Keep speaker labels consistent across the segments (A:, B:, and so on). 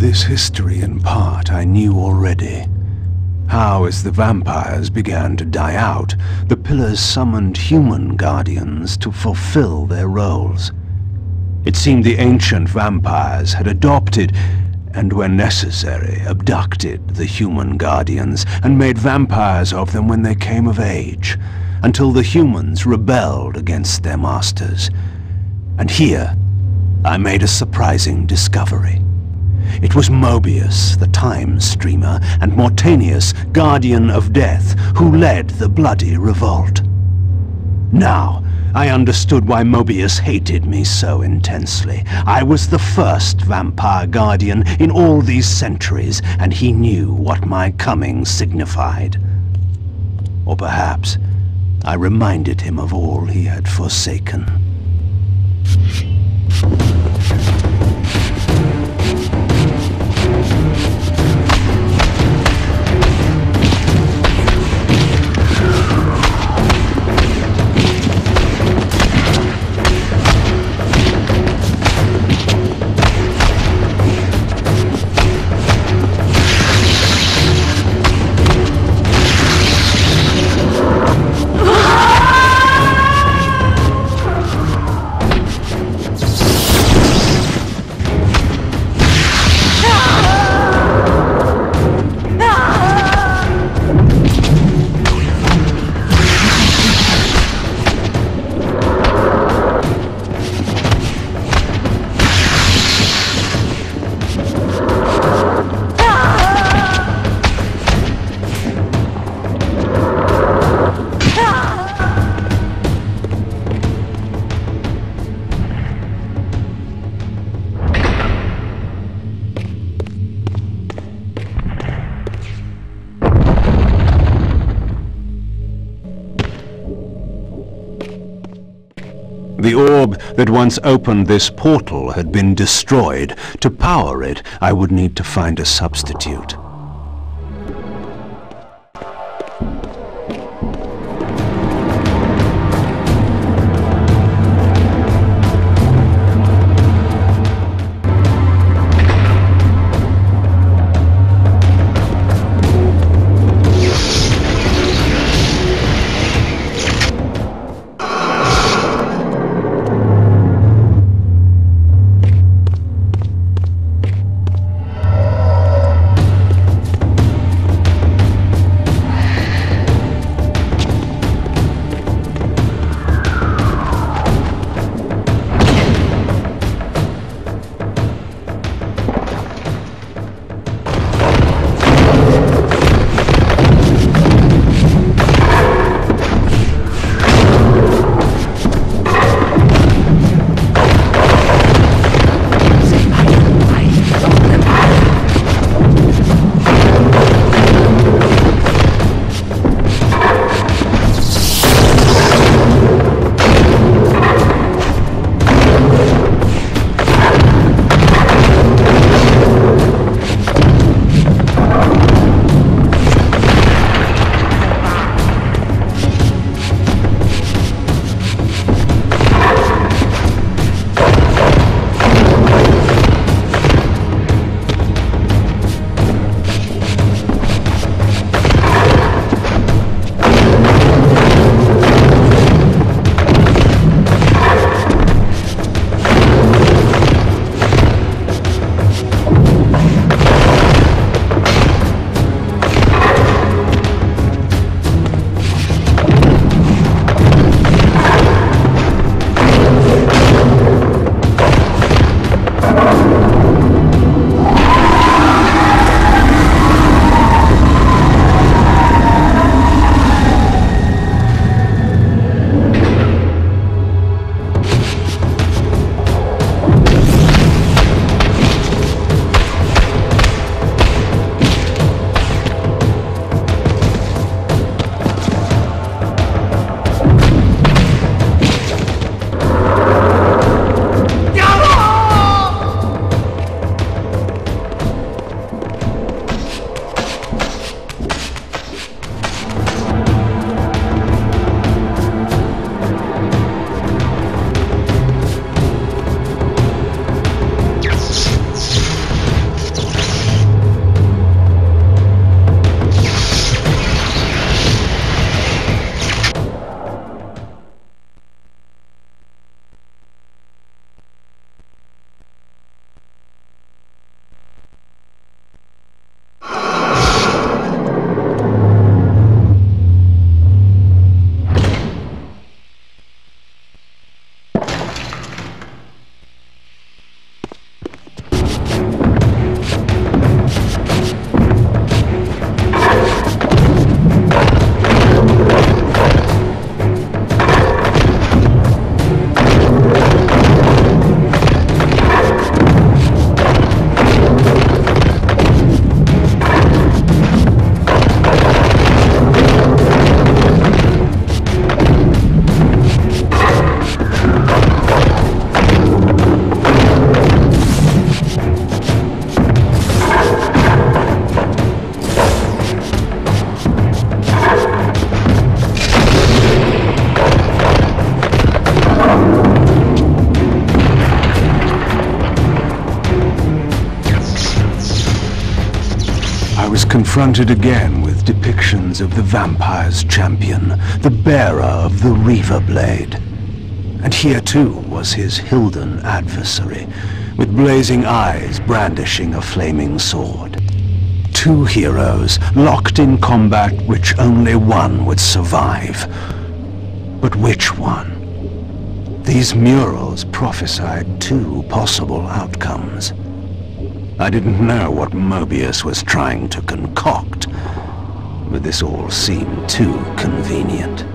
A: This history, in part, I knew already. How, as the vampires began to die out, the pillars summoned human guardians to fulfill their roles. It seemed the ancient vampires had adopted, and when necessary, abducted the human guardians and made vampires of them when they came of age, until the humans rebelled against their masters. And here, I made a surprising discovery. It was Mobius, the time streamer, and Mortanius, guardian of death, who led the bloody revolt. Now, I understood why Mobius hated me so intensely. I was the first vampire guardian in all these centuries, and he knew what my coming signified. Or perhaps I reminded him of all he had forsaken. The orb that once opened this portal had been destroyed. To power it, I would need to find a substitute. confronted again with depictions of the vampire's champion, the bearer of the Reaver Blade. And here too was his Hilden adversary, with blazing eyes brandishing a flaming sword. Two heroes locked in combat which only one would survive. But which one? These murals prophesied two possible outcomes. I didn't know what Mobius was trying to concoct, but this all seemed too convenient.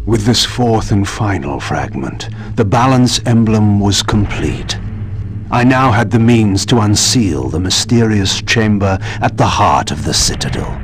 A: With this fourth and final fragment, the balance emblem was complete. I now had the means to unseal the mysterious chamber at the heart of the Citadel.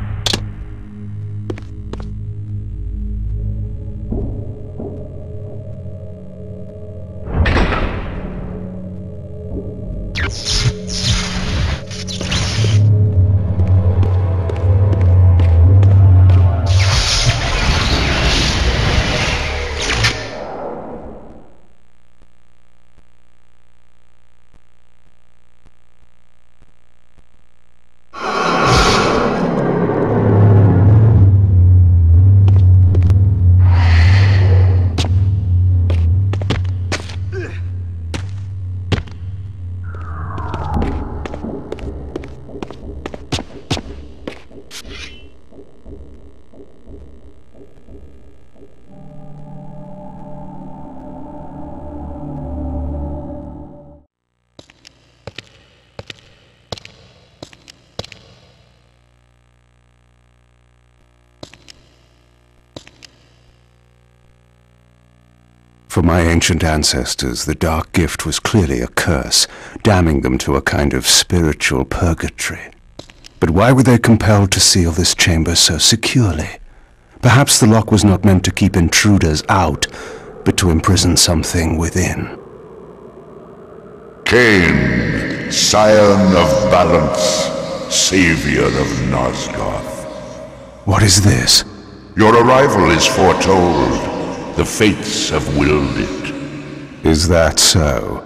A: For my ancient ancestors, the dark gift was clearly a curse, damning them to a kind of spiritual purgatory. But why were they compelled to seal this chamber so securely? Perhaps the lock was not meant to keep intruders out, but to imprison something within.
B: KAIN, scion of balance, savior of Nosgoth.
A: What is this?
B: Your arrival is foretold. The fates have willed it.
A: Is that so?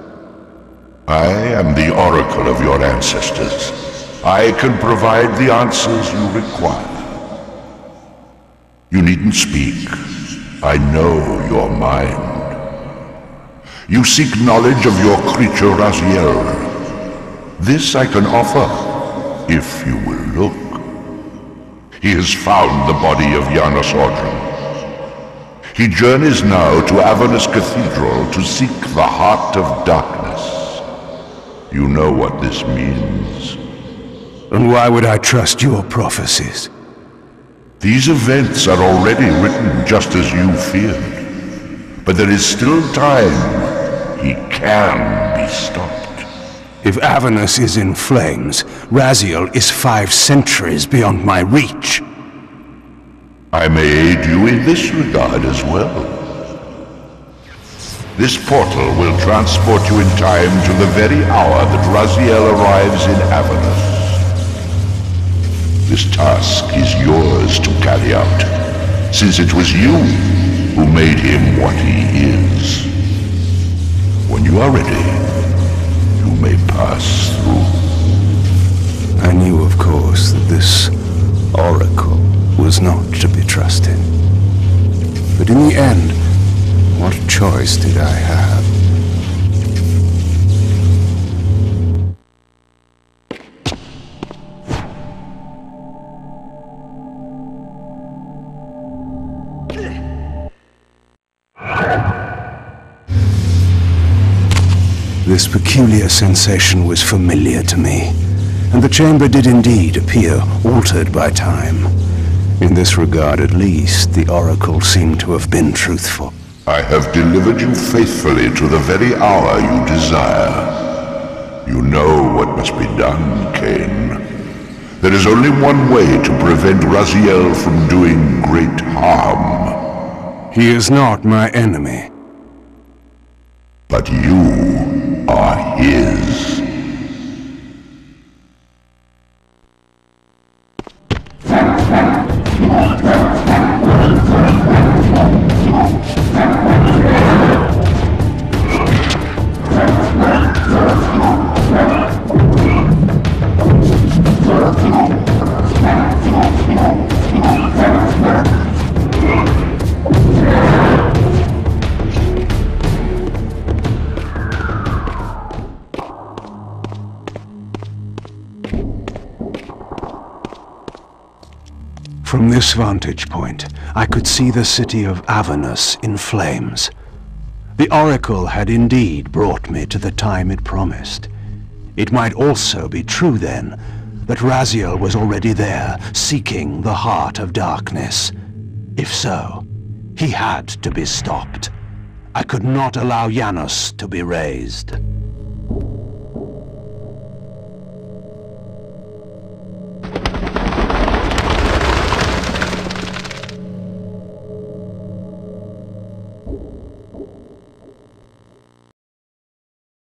B: I am the oracle of your ancestors. I can provide the answers you require. You needn't speak. I know your mind. You seek knowledge of your creature Raziel. This I can offer, if you will look. He has found the body of Janos Audron. He journeys now to Avernus Cathedral to seek the Heart of Darkness. You know what this means.
A: And why would I trust your prophecies?
B: These events are already written just as you feared. But there is still time. He can be stopped.
A: If Avernus is in flames, Raziel is 5 centuries beyond my reach.
B: I may aid you in this regard as well. This portal will transport you in time to the very hour that Raziel arrives in Avernus. This task is yours to carry out, since it was you who made him what he is. When you are ready, you may pass through.
A: I knew, of course, that this oracle was not to be trusted. But in the end, what choice did I have? This peculiar sensation was familiar to me, and the chamber did indeed appear altered by time. In this regard, at least, the oracle seemed to have been truthful.
B: I have delivered you faithfully to the very hour you desire. You know what must be done, KAIN. There is only one way to prevent Raziel from doing great harm.
A: He is not my enemy.
B: But you are his.
A: From this vantage point, I could see the city of Avernus in flames. The oracle had indeed brought me to the time it promised. It might also be true, then, that Raziel was already there, seeking the Heart of Darkness. If so, he had to be stopped. I could not allow Janos to be raised.